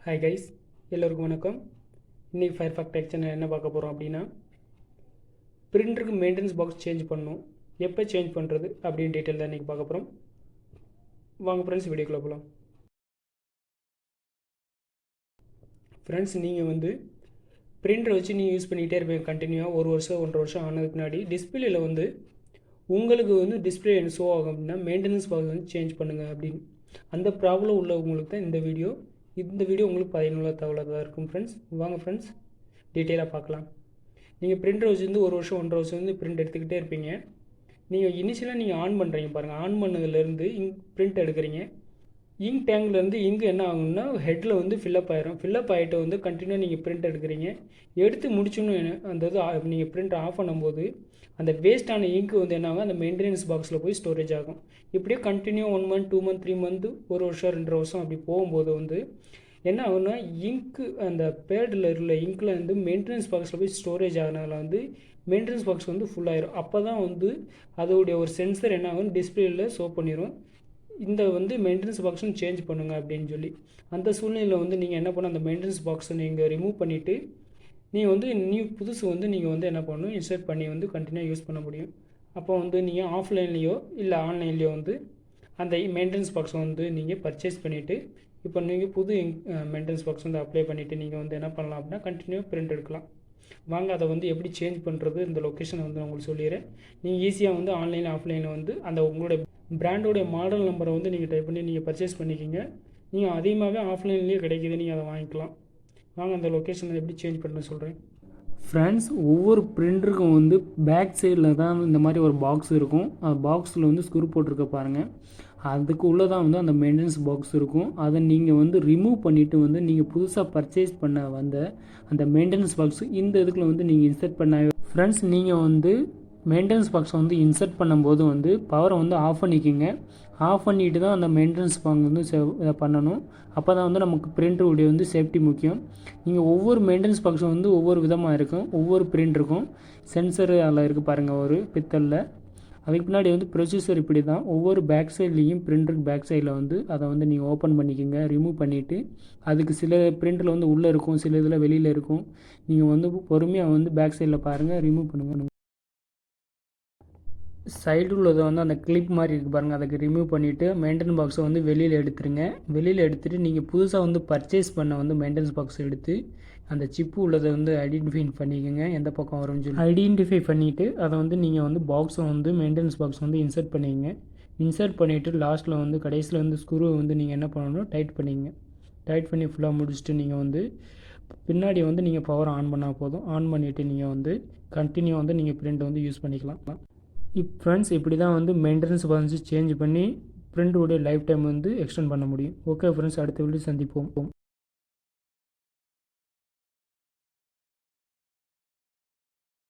Hi guys, எல்லோருக்கும் வணக்கம். இன்றைக்கி Firefox Tech சேனல் என்ன பார்க்க போகிறோம் அப்படின்னா, பிரிண்டருக்கு மெயின்டெனன்ஸ் பாக்ஸ் சேஞ்ச் பண்ணணும், எப்போ சேஞ்ச் பண்ணுறது அப்படின்னு டீட்டெயில் தான் இன்றைக்கி பார்க்க போகிறோம். வாங்க ஃப்ரெண்ட்ஸ், வீடியோக்குள்ளே போகலாம். ஃப்ரெண்ட்ஸ், நீங்கள் பிரிண்டரை வச்சு நீங்கள் யூஸ் பண்ணிகிட்டே இருப்பீங்க கண்டினியூவாக 1 வருஷம் 1.5 வருஷம் ஆனதுக்கு முன்னாடி டிஸ்பிளேயில் உங்களுக்கு டிஸ்பிளே என்ன ஷோ ஆகும் அப்படின்னா மெயின்டெனன்ஸ் பாக்ஸ் சேஞ்ச் பண்ணுங்கள் அப்படின்னு. அந்த ப்ராப்ளம் உள்ளவங்களுக்கு தான் இந்த வீடியோ உங்களுக்கு பயனுள்ள தகவலாக இருக்கும் ஃப்ரெண்ட்ஸ். வாங்க ஃப்ரெண்ட்ஸ், டீட்டெயிலாக பார்க்கலாம். நீங்கள் பிரிண்டர் வச்சுருந்து 1 வருஷம் 1.5 வருஷம் பிரிண்ட் எடுத்துக்கிட்டே இருப்பீங்க. நீங்கள் இனிஷியலாக நீங்கள் ஆன் பண்ணுறீங்க பாருங்கள். ஆன் பண்ணதுலேருந்து பிரிண்ட் எடுக்கிறீங்க. இங்க் டேங்க்லேருந்து இங்கு என்ன ஆகும்னா ஹெட்டில் ஃபில்லப் ஆயிரும். ஃபில்லப் ஆகிட்டு கண்டினியூ நீங்கள் பிரிண்ட் எடுக்கிறீங்க. எடுத்து முடிச்சோன்னு அந்த நீங்கள் பிரிண்ட் ஆஃப் பண்ணும்போது அந்த வேஸ்ட்டான இங்கு என்ன ஆகும், அந்த மெயின்டெனன்ஸ் பாக்ஸில் போய் ஸ்டோரேஜ் ஆகும். இப்படியே கண்டினியூ 1 மந்த் 2 மந்த் 3 மந்த் 1 வருஷம் 2 வருஷம் அப்படி போகும்போது என்ன ஆகும்னா இங்க்கு அந்த பேடில் உள்ள இங்கில் மெயின்டெனன்ஸ் பாக்ஸில் போய் ஸ்டோரேஜ் ஆகினதில் மெயின்டெனன்ஸ் பாக்ஸ் ஃபுல்லாயிரும். அப்போ தான் அதோடைய ஒரு சென்சர் என்ன ஆகும், டிஸ்பிளேயில் ஷோ பண்ணிடும். இந்த மெயின்டெனன்ஸ் பாக்ஸும் சேஞ்ச் பண்ணுங்கள் அப்படின்னு சொல்லி. அந்த சூழ்நிலையில் நீங்கள் என்ன பண்ணணும், அந்த மெயின்டெனன்ஸ் பாக்ஸை நீங்கள் ரிமூவ் பண்ணிவிட்டு நீங்கள் புதுசு நீங்கள் என்ன பண்ணணும், இன்சர்ட் பண்ணி கண்டினியூ யூஸ் பண்ண முடியும். அப்போ நீங்கள் ஆஃப்லைன்லேயோ இல்லை ஆன்லைன்லேயோ அந்த மெயின்டெனன்ஸ் பாக்ஸை நீங்கள் பர்ச்சேஸ் பண்ணிவிட்டு இப்போ நீங்கள் புது மெயின்டெனன்ஸ் பாக்ஸ் அப்ளை பண்ணிவிட்டு நீங்கள் என்ன பண்ணலாம் அப்படின்னா கண்டினியூ பிரிண்ட் எடுக்கலாம். வாங்க அதை எப்படி சேஞ்ச் பண்ணுறது, இந்த லொக்கேஷனை நான் உங்களுக்கு சொல்லிடுறேன். நீங்கள் ஈஸியாக ஆன்லைனில் ஆஃப்லைனில் அந்த உங்களுடைய பிராண்டோடைய மாடல் நம்பரை நீங்கள் டைப் பண்ணி நீங்கள் பர்ச்சேஸ் பண்ணிக்கிங்க. நீங்கள் அதிகமாகவே ஆஃப்லைன்லேயே கிடைக்கிது, நீங்கள் அதை வாங்கிக்கலாம். வாங்க அந்த லொக்கேஷனை எப்படி சேஞ்ச் பண்ண சொல்கிறேன். ஃப்ரெண்ட்ஸ், ஒவ்வொரு பிரிண்டருக்கும் பேக் சைடில் தான் இந்த மாதிரி ஒரு பாக்ஸ் இருக்கும். அந்த பாக்ஸில் ஸ்க்ரூ போட்டிருக்க பாருங்கள். அதுக்கு உள்ளே தான் அந்த மெயின்டெனன்ஸ் பாக்ஸ் இருக்கும். அதை நீங்கள் ரிமூவ் பண்ணிவிட்டு நீங்கள் புதுசாக பர்ச்சேஸ் பண்ண அந்த மெயின்டெனன்ஸ் பாக்ஸ் இந்த இதுக்குள்ள நீங்கள் இன்சர்ட் பண்ண. ஃப்ரெண்ட்ஸ், நீங்கள் மெயின்டெனன்ஸ் பாக்ஸை இன்சர்ட் பண்ணும்போது பவரை ஆஃப் பண்ணிக்கோங்க. ஆஃப் பண்ணிவிட்டு தான் அந்த மெயின்டெனன்ஸ் பாக்ஸ் பண்ணணும். அப்போ தான் நமக்கு பிரிண்டருடைய சேஃப்டி முக்கியம். நீங்கள் ஒவ்வொரு மெயின்டெனன்ஸ் பாக்ஸும் ஒவ்வொரு விதமாக இருக்கும். ஒவ்வொரு பிரிண்டருக்கும் சென்சரு அதில் இருக்குது பாருங்கள், ஒரு பித்தலில். அதுக்கு பின்னாடி ப்ரொசீஜர் இப்படி தான். ஒவ்வொரு பேக் சைட்லேயும் பிரிண்டருக்கு பேக் சைடில் அதை நீங்கள் ஓப்பன் பண்ணிக்கோங்க. ரிமூவ் பண்ணிவிட்டு அதுக்கு சில பிரிண்டரில் உள்ளே இருக்கும், சில இதில் வெளியில் இருக்கும். நீங்கள் பொறுமையாக பேக் சைடில் பாருங்கள், ரிமூவ் பண்ணுங்கள். சைடு உள்ளது அந்த கிளிப் மாதிரி இருக்குது பாருங்கள், அதுக்கு ரிமூவ் பண்ணிவிட்டு மெயின்டெனன்ஸ் பாக்ஸை வெளியில் எடுத்துருங்க. வெளியில் எடுத்துகிட்டு நீங்கள் புதுசாக பர்ச்சேஸ் பண்ண மெயின்டெனன்ஸ் பாக்ஸ் எடுத்து அந்த சிப்பு உள்ளதை ஐடென்டிஃபை பண்ணிக்கோங்க, எந்த பக்கம் வரும்னு சொல்லி ஐடென்டிஃபை பண்ணிவிட்டு அதை நீங்கள் பாக்ஸை மெயின்டெனன்ஸ் பாக்ஸ் இன்சர்ட் பண்ணிக்கங்க. இன்சர்ட் பண்ணிவிட்டு லாஸ்ட்டில் கடைசியில் ஸ்க்ரூவை நீங்கள் என்ன பண்ணணும், டைட் பண்ணிக்கங்க. டைட் பண்ணி ஃபுல்லாக முடிச்சுட்டு நீங்கள் பின்னாடி நீங்கள் பவர் ஆன் பண்ணால் போதும். ஆன் பண்ணிவிட்டு நீங்கள் கண்டினியூ நீங்கள் பிரிண்ட் யூஸ் பண்ணிக்கலாம். ஃப்ரெண்ட்ஸ், இப்படி தான் மெயின்டெனன்ஸ் பாக்ஸ் சேஞ்ச் பண்ணி பிரிண்டோடைய லைஃப் டைம் எக்ஸ்டெண்ட் பண்ண முடியும். ஓகே ஃப்ரெண்ட்ஸ், அடுத்த வீடியோ சந்திப்போம்.